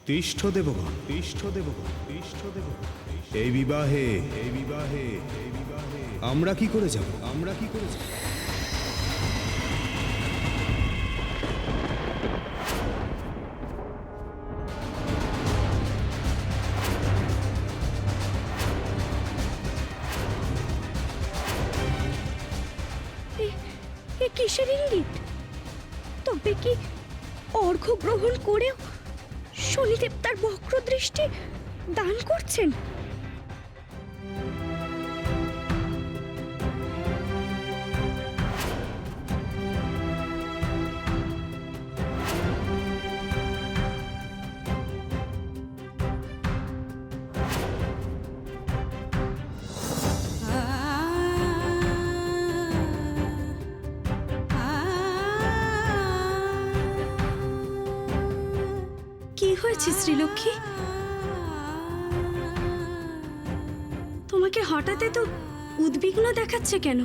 তিষ্ঠ দেবগণ, তিষ্ঠ দেবগণ, তিষ্ঠ দেবগণ। এই বিবাহে এই বিবাহে এই বিবাহে আমরা কি করে যাব? আমরা কি করে যাব? এ কিসের ইঙ্গিত? তবে কি অর্ঘ্য গ্রহণ করেও শনিদেব তার বক্র দৃষ্টি দান করছেন? কি হয়েছে শ্রীলক্ষ্মী? তোমাকে হঠাৎ এত উদ্বিগ্ন দেখাচ্ছে কেন?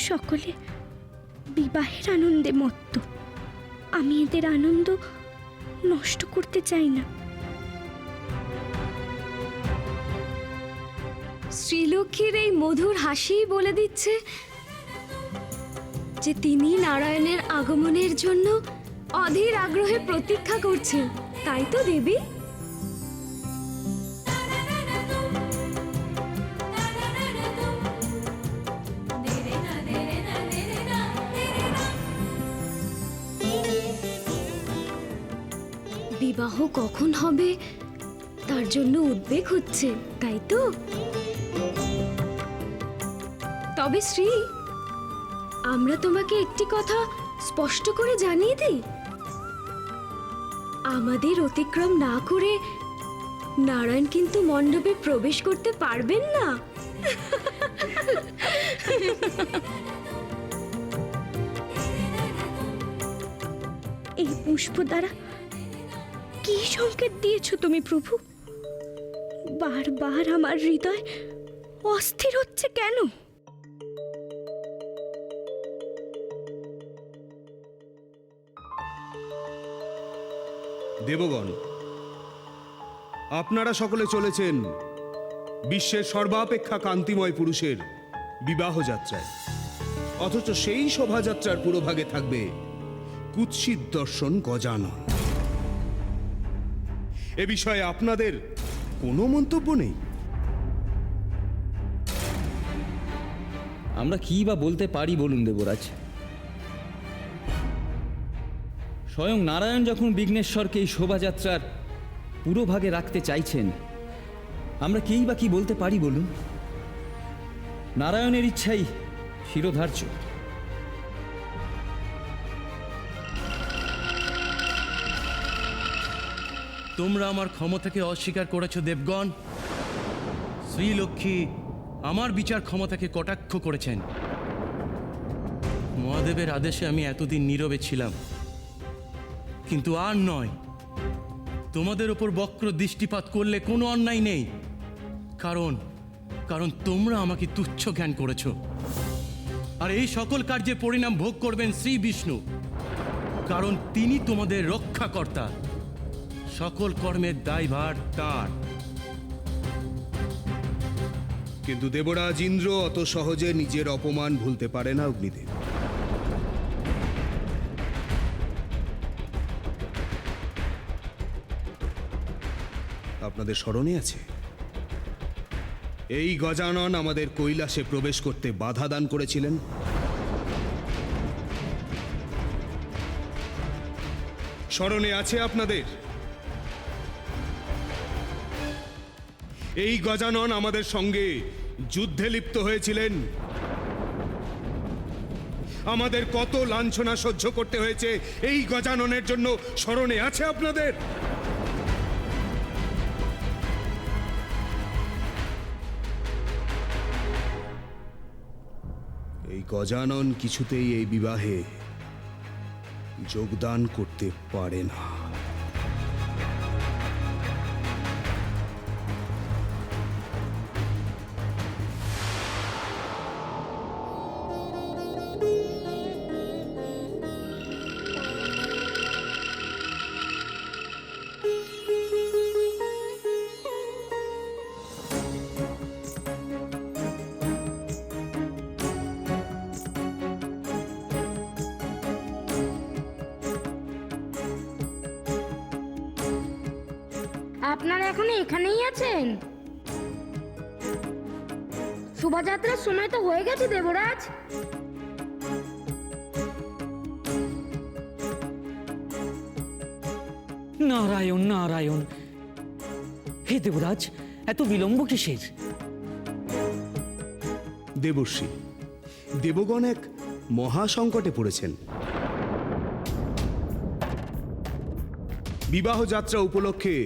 সকলে বিবাহের আনন্দে মত্ত। আমি এদের আনন্দ নষ্ট করতে চাই না। শ্রীলক্ষ্মীর এই মধুর হাসি বলে দিচ্ছে যে তিনি নারায়ণের আগমনের জন্য অধীর আগ্রহে প্রতীক্ষা করছেন, তাই তো দেবী? বিবাহ কখন হবে তার জন্য উদ্বেগ হচ্ছে, তাই তো? তবে শ্রী, আমরা তোমাকে একটি কথা স্পষ্ট করে জানিয়ে দিই, আমাদের অতিক্রম না করে নারায়ণ কিন্তু মণ্ডপে প্রবেশ করতে পারবেন না। এই পুষ্প দ্বারা কি সংকেত দিয়েছ তুমি প্রভু? বারবার আমার হৃদয় অস্থির হচ্ছে কেন? দেবগণ, আপনারা সকলে চলেছেন বিশ্বের সর্বাপেক্ষা কান্তিময় পুরুষের বিবাহ যাত্রায়, অথচ সেই শোভাযাত্রার পুরোভাগে থাকবে কুৎসিত দর্শন গজানন। এ বিষয়ে আপনাদের কোনো মন্তব্য নেই? আমরা কি বা বলতে পারি বলুন দেবরাজ? স্বয়ং নারায়ণ যখন বিঘ্নেশ্বরকে এই শোভাযাত্রার পুরোভাগে রাখতে চাইছেন, আমরা কেই বা কি বলতে পারি বলুন? নারায়ণের ইচ্ছাই শিরোধার্য। তোমরা আমার ক্ষমতাকে অস্বীকার করেছো দেবগণ। শ্রীলক্ষ্মী আমার বিচার ক্ষমতাকে কটাক্ষ করেছেন। মহাদেবের আদেশে আমি এতদিন নীরবে ছিলাম, কিন্তু আর নয়। তোমাদের ওপর বক্র দৃষ্টিপাত করলে কোনো অন্যায় নেই, কারণ কারণ তোমরা আমাকে তুচ্ছ জ্ঞান করেছো। আর এই সকল কার্যের পরিণাম ভোগ করবেন শ্রী বিষ্ণু, কারণ তিনি তোমাদের রক্ষাকর্তা। সকল কর্মের দায়ভার তাঁর। কিন্তু দেবরাজ ইন্দ্র অত সহজে নিজের অপমান ভুলতে পারে না অগ্নিদেব। আপনাদের স্মরণে আছে, এই গজানন আমাদের কৈলাসে প্রবেশ করতে বাধা দান করেছিলেন। স্মরণে আছে আপনাদের? এই গজানন আমাদের সঙ্গে যুদ্ধে লিপ্ত হয়েছিলেন। আমাদের কত লাঞ্ছনা সহ্য করতে হয়েছে এই গজাননের জন্য স্মরণে আছে আপনাদের? এই গজানন কিছুতেই এই বিবাহে যোগদান করতে পারে না। আপনারা এখনো এখানেই আছেন? শোভাযাত্রার সময় তো হয়ে গেছে দেবরাজ। নারায়ণ নারায়ণ। হে দেবরাজ, এত বিলম্ব কিসের? দেবর্ষি, দেবগণ এক মহা সংকটে পড়েছেন। বিবাহ যাত্রা উপলক্ষে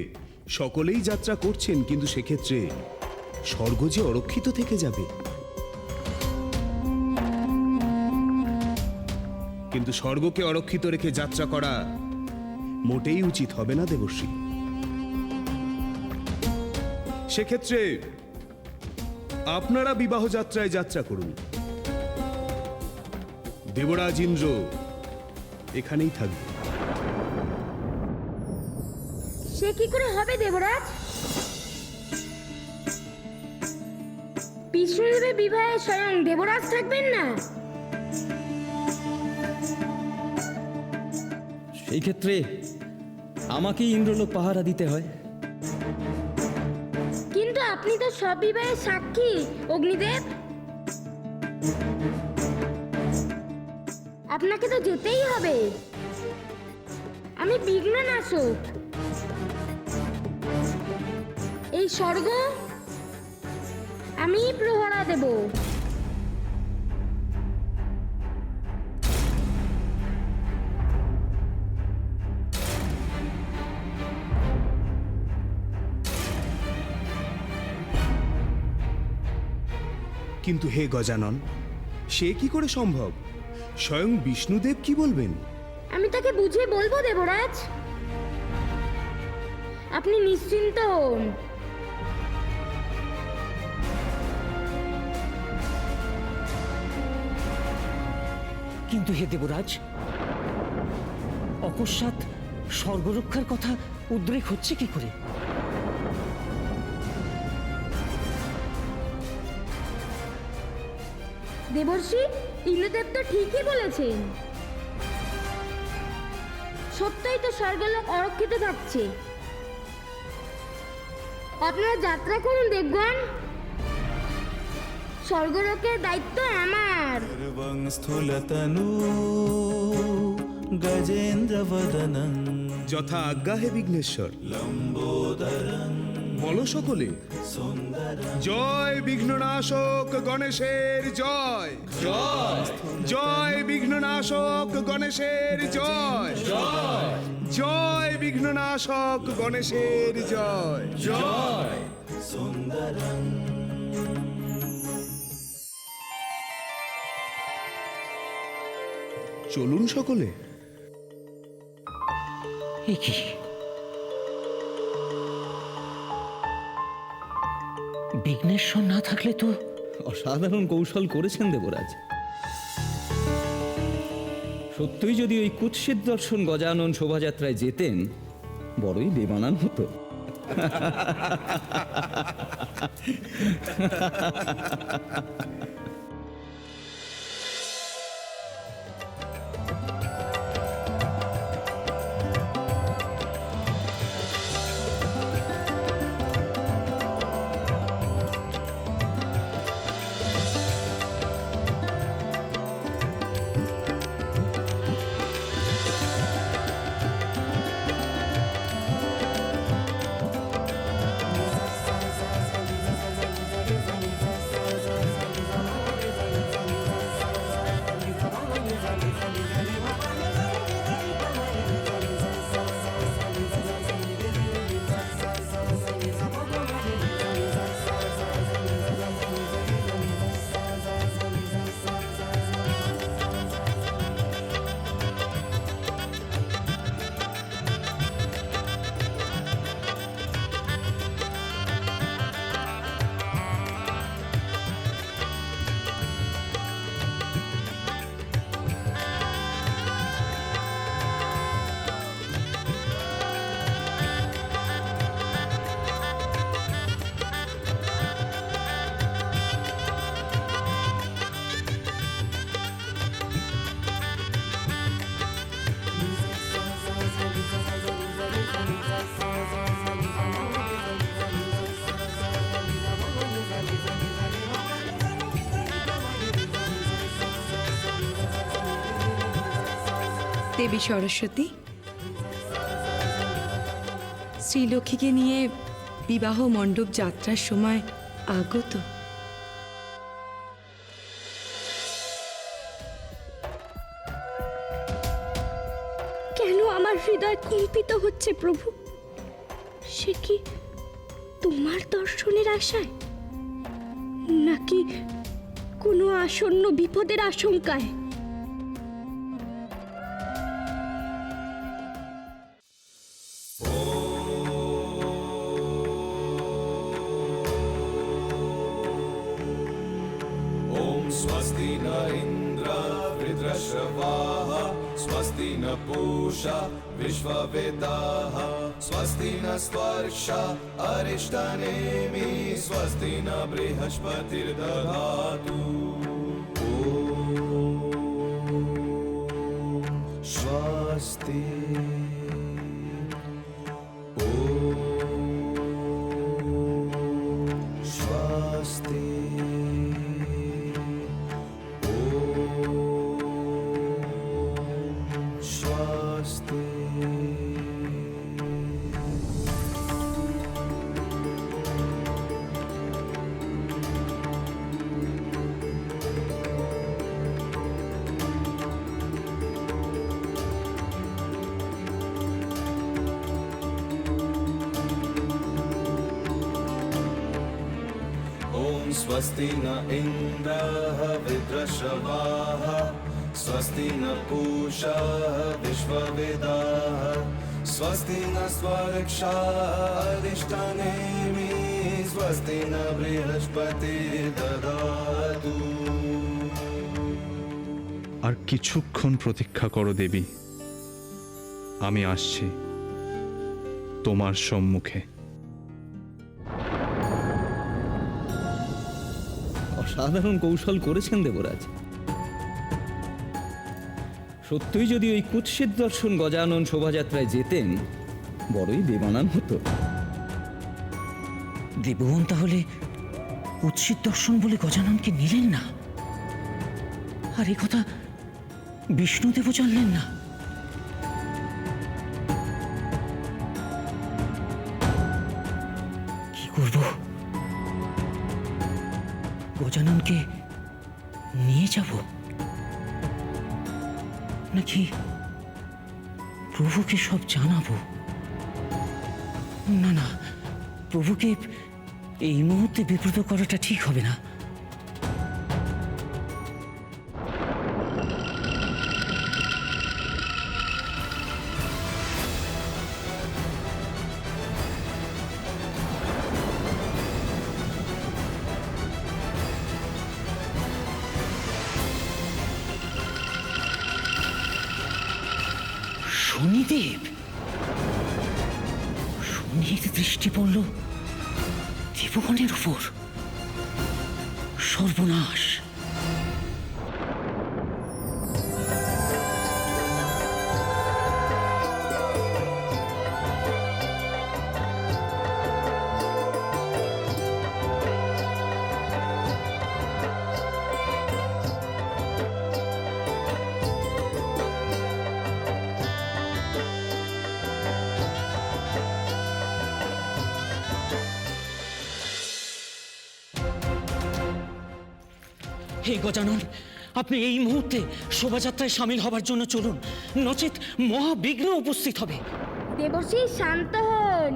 সকলেই যাত্রা করছেন, কিন্তু সেক্ষেত্রে স্বর্গ যে অরক্ষিত থেকে যাবে। কিন্তু স্বর্গকে অরক্ষিত রেখে যাত্রা করা মোটেই উচিত হবে না দেবর্ষি। সেক্ষেত্রে আপনারা বিবাহ যাত্রায় যাত্রা করুন। দেবরাজ ইন্দ্র এখানেই থাকবে। সে কি করে হবে দেবরাজ? বিষ্ণুদেবের বিবাহে স্বয়ং দেবরাজ থাকবেন না? সেই ক্ষেত্রে আমাকেই ইন্দ্রলোক পাহারা দিতে হয়। কিন্তু আপনি তো সব বিবাহের সাক্ষী অগ্নিদেব। আপনাকে তো যেতেই হবে। আমি বিঘ্ন নাশক। এই স্বর্গ আমি প্রহরা দেব। কিন্তু হে গজানন, সে কি করে সম্ভব? স্বয়ং বিষ্ণুদেব কি বলবেন? আমি তাকে বুঝিয়ে বলবো দেবরাজ। আপনি নিশ্চিন্ত হন। কিন্তু হে দেবরাজ, অকস্মাৎ স্বর্গরক্ষার কথা উদ্রেক হচ্ছে কি করে? দেবর্ষি, ইন্দ্রদেব তো ঠিকই বলেছেন। সত্যই তো স্বর্গলোক অরক্ষিত থাকছে। আপনারা যাত্রা করুন দেবগণ। স্বর্গলোকের দায়িত্ব আমার। सर्वं स्थूलतनु गजेन्द्रवदनं যথা আজ্ঞা হে বিঘ্নেশ্বর। বলো সকলে, জয় বিঘ্ননাশক গণেশের জয়। জয় জয় বিঘ্ননাশক গণেশের জয়। জয় জয় বিঘ্ননাশক গণেশের জয়। জয় চলুন সকলে। এ কি? বিঘ্নেশ্বর না থাকলে তো অসাধারণ কৌশল করেছেন দেবরাজ। সত্যই যদি ওই কুৎসিত দর্শন গজানন শোভাযাত্রায় যেতেন, বড়ই বেমানান হতো। দেবী সরস্বতী, শ্রীলক্ষ্মীকে নিয়ে বিবাহ মণ্ডপ যাত্রার সময় আগত। কেন আমার হৃদয় কম্পিত হচ্ছে প্রভু? সে কি তোমার দর্শনের আশায়, নাকি কোনো আসন্ন বিপদের আশঙ্কায়? ॐ स्वस्ति न इन्द्र वृत्रश्रवाः स्वस्ति न पूषा विश्ववेदाः स्वस्ति न स्पर्शा अरिष्टनेमि स्वस्ति न बृहस्पतिर्दधातु ॐ स्वस्ति स्वस्ति स्वस्ति ॐ स्वस्ति न इन्द्रः वृत्रश्रवाः स्वस्ति न पूषा विश्ववेदाः स्वस्ति न स्वरक्षा अधिष्ठानेमि स्वस्ति न बृहस्पतिर्दधातु আর কিছুক্ষণ প্রতীক্ষা করো দেবী, আমি আসছি তোমার সম্মুখে। অসাধারণ কৌশল করেছেন দেবরাজ। সত্যই যদি ওই কুৎসিত দর্শন গজানন শোভাযাত্রায় যেতেন, বড়ই বেমানান হতো। দেবগণ তাহলে কুৎসিত দর্শন বলে গজাননকে নিলেন না, আর এ কথা বিষ্ণুদেবও জানলেন না। কি করব? গজাননকে নিয়ে যাব নাকি প্রভুকে সব জানাবো? না না, প্রভুকে এই মুহূর্তে বিব্রত করাটা ঠিক হবে না। শনিদেব, শনির দৃষ্টি পড়ল দেবগণের উপর। সর্বনাশ! হে গজানন, আপনি এই মুহূর্তে শোভাযাত্রায় সামিল হবার জন্য চলুন, নচেত মহাবিঘ্ন উপস্থিত হবে। দেবশ্রী শান্ত হন।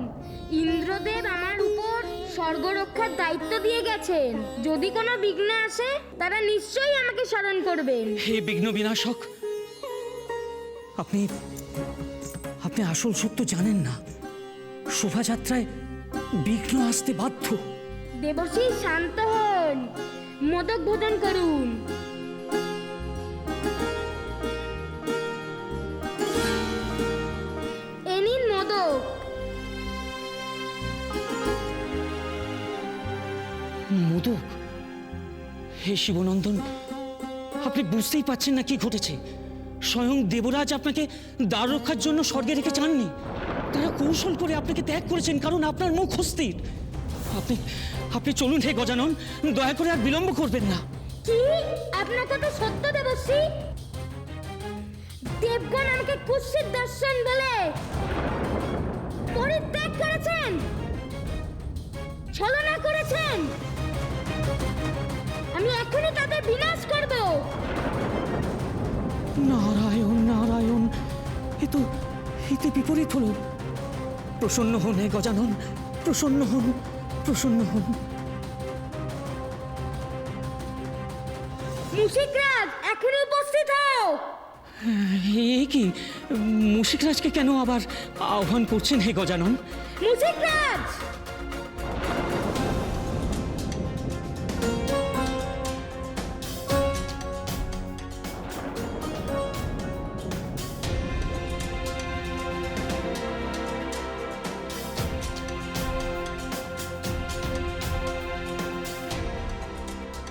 ইন্দ্রদেব আমার উপর স্বর্গরক্ষার দায়িত্ব দিয়ে গেছেন। যদি কোনো বিঘ্ন আসে, তারা নিশ্চয়ই আমাকে স্মরণ করবেন। হে বিঘ্ন বিনাশক, আপনি আপনি আসল সত্য জানেন না। শোভাযাত্রায় বিঘ্ন আসতে বাধ্য। দেবশ্রী শান্ত হন, মোদক ভোজন করুন। এ নিন মোদক। মোদক? হে শিবনন্দন, আপনি বুঝতেই পারছেন না কি ঘটেছে। স্বয়ং দেবরাজ আপনাকে দ্বার রক্ষার জন্য স্বর্গে রেখে চাননি। তারা কৌশল করে আপনাকে ত্যাগ করেছেন, কারণ আপনার মুখ অস্থির। আপনি আপনি চলুন হে গজানন, দয়া করে আর বিলম্ব করবেন না। কি? আপনার কথা সত্য দেবশ্রী? দেবগণ আমাকে কুৎসিত দর্শন বলে পরিত্যাগ করেছেন, ছলনা করেছেন। আমি এখনই তাদের বিনাশ করব। নারায়ণ নারায়ণ, এতে বিপরীত হলো। প্রসন্ন হন হে গজানন, প্রসন্ন হন, প্রসন্ন হন। মুশিকরাজ, এখনই উপস্থিত হও। এ কি, মুশিকরাজকে কেন আবার আহ্বান করছেন হে গজানন? মুশিকরাজ!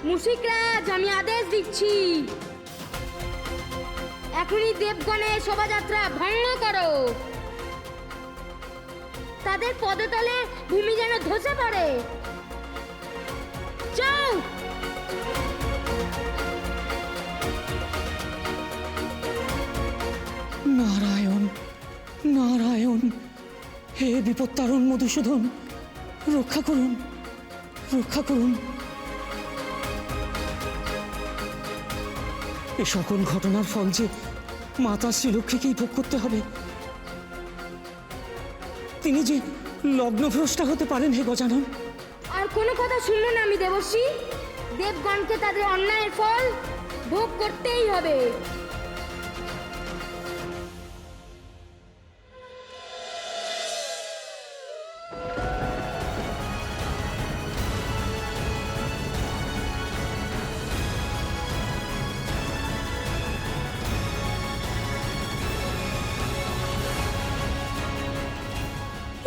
মুশিকরাজ, আমি আদেশ দিচ্ছি, এখনই দেবগণের শোভাযাত্রা ভঙ্গ করো। তাদের পদতলে ভূমি যেন ধসে পড়ে। যাও। নারায়ণ নারায়ণ, হে বিপত্তারণ মধুসূদন, রক্ষা করুন, রক্ষা করুন। এ সকল ঘটনার ফল যে মাতা শ্রীলক্ষ্মীকেই ভোগ করতে হবে। তিনি যে লগ্নভ্রষ্টা হতে পারেন হে গজানন। আর কোনো কথা শুনবো না আমি দেবশ্রী। দেবগণকে তাদের অন্যায়ের ফল ভোগ করতেই হবে।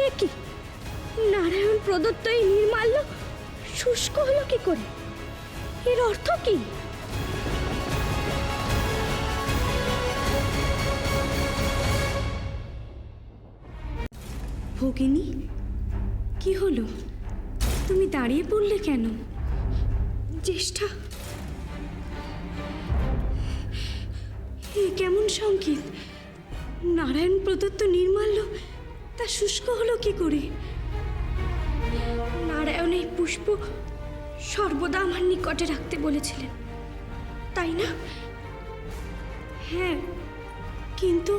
এ কি, নারায়ণ প্রদত্ত এই নির্মাল্য শুষ্ক হলো কি করে? এর অর্থ কি? ভগিনী, কি হলো? তুমি দাঁড়িয়ে পড়লে কেন? জ্যেষ্ঠা, এ কেমন সংকেত? নারায়ণ প্রদত্ত নির্মাল্য তা শুষ্ক হলো কি করে? নারায়ণ এই পুষ্প সর্বদা আমার নিকটে রাখতে বলেছিলেন, তাই না? হ্যাঁ, কিন্তু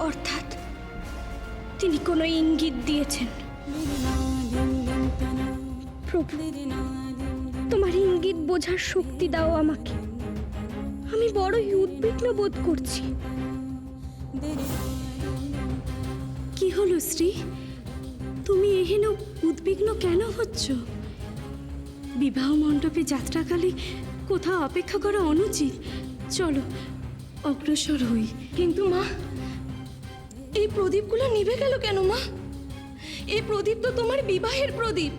অর্থাৎ তিনি কোনো ইঙ্গিত দিয়েছেন। প্রভু, তোমার ইঙ্গিত বোঝার শক্তি দাও আমাকে। আমি বড়ই উদ্বিগ্ন বোধ করছি। কি হলো শ্রী? তুমি এহেন উদ্বিগ্ন কেন হচ্ছ? বিবাহ মণ্ডপে যাত্রাকালে কোথাও অপেক্ষা করা অনুচিত। চলো অগ্রসর হই। কিন্তু মা, এই প্রদীপগুলো নিভে গেল কেন মা? এই প্রদীপ তো তোমার বিবাহের প্রদীপ।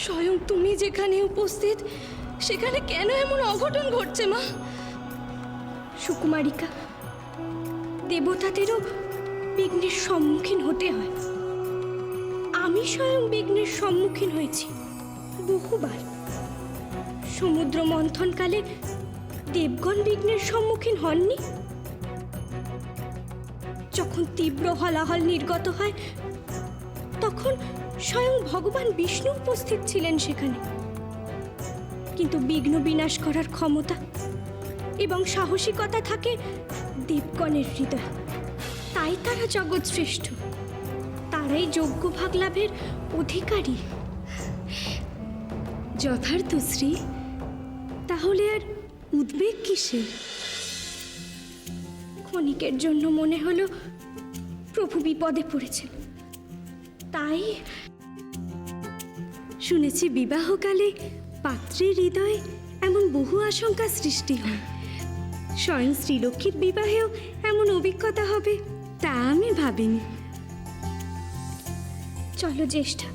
স্বয়ং তুমি যেখানে উপস্থিত, সেখানে কেন এমন অঘটন ঘটছে মা? সুকুমারিকা, দেবতাদেরও বিঘ্নের সম্মুখীন হতে হয়। আমি স্বয়ং বিঘ্নের সম্মুখীন হয়েছি বহুবার। সমুদ্র মন্থনকালে দেবগণ বিঘ্নের সম্মুখীন হননি? যখন তীব্র হলাহল নির্গত হয়, তখন স্বয়ং ভগবান বিষ্ণু উপস্থিত ছিলেন সেখানে। কিন্তু বিঘ্ন বিনাশ করার ক্ষমতা এবং সাহসিকতা থাকে দেবগণের হৃদয়ে। তাই তারা জগৎ শ্রেষ্ঠ, তারাই যোগ্য ভাগ লাভের অধিকারী। যথার্থ শ্রী, তাহলে আর উদ্বেগ কিসের? ক্ষণিকের জন্য মনে হলো প্রভু বিপদে পড়েছেন, তাই শুনেছি বিবাহকালে পাত্রের হৃদয়ে এমন বহু আশঙ্কা সৃষ্টি হয়। স্বয়ং শ্রীলক্ষ্মীর বিবাহেও এমন অভিজ্ঞতা হবে তা আমি ভাবিনি। চলো জ্যেষ্ঠা,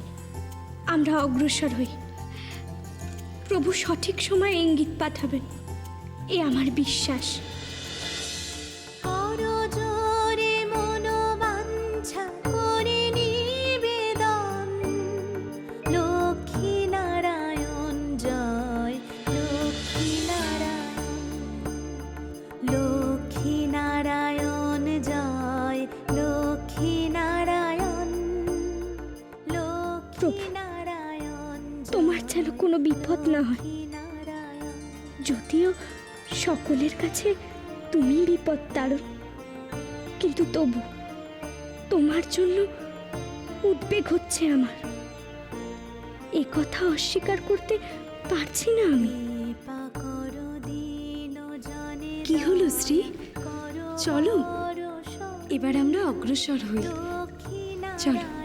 আমরা অগ্রসর হই। প্রভু সঠিক সময়ে ইঙ্গিত পাঠাবেন, এ আমার বিশ্বাস। লো বিপদ না হয়। যদিও সকলের কাছে তুমি বিপদ তাড়ো, কিন্তু তবু তোমার জন্য উদ্বেগ হচ্ছে আমার। এ কথা অস্বীকার করতে পারছি না আমি। কি হলো শ্রী? চলো এবার আমরা অগ্রসর হই, চলো।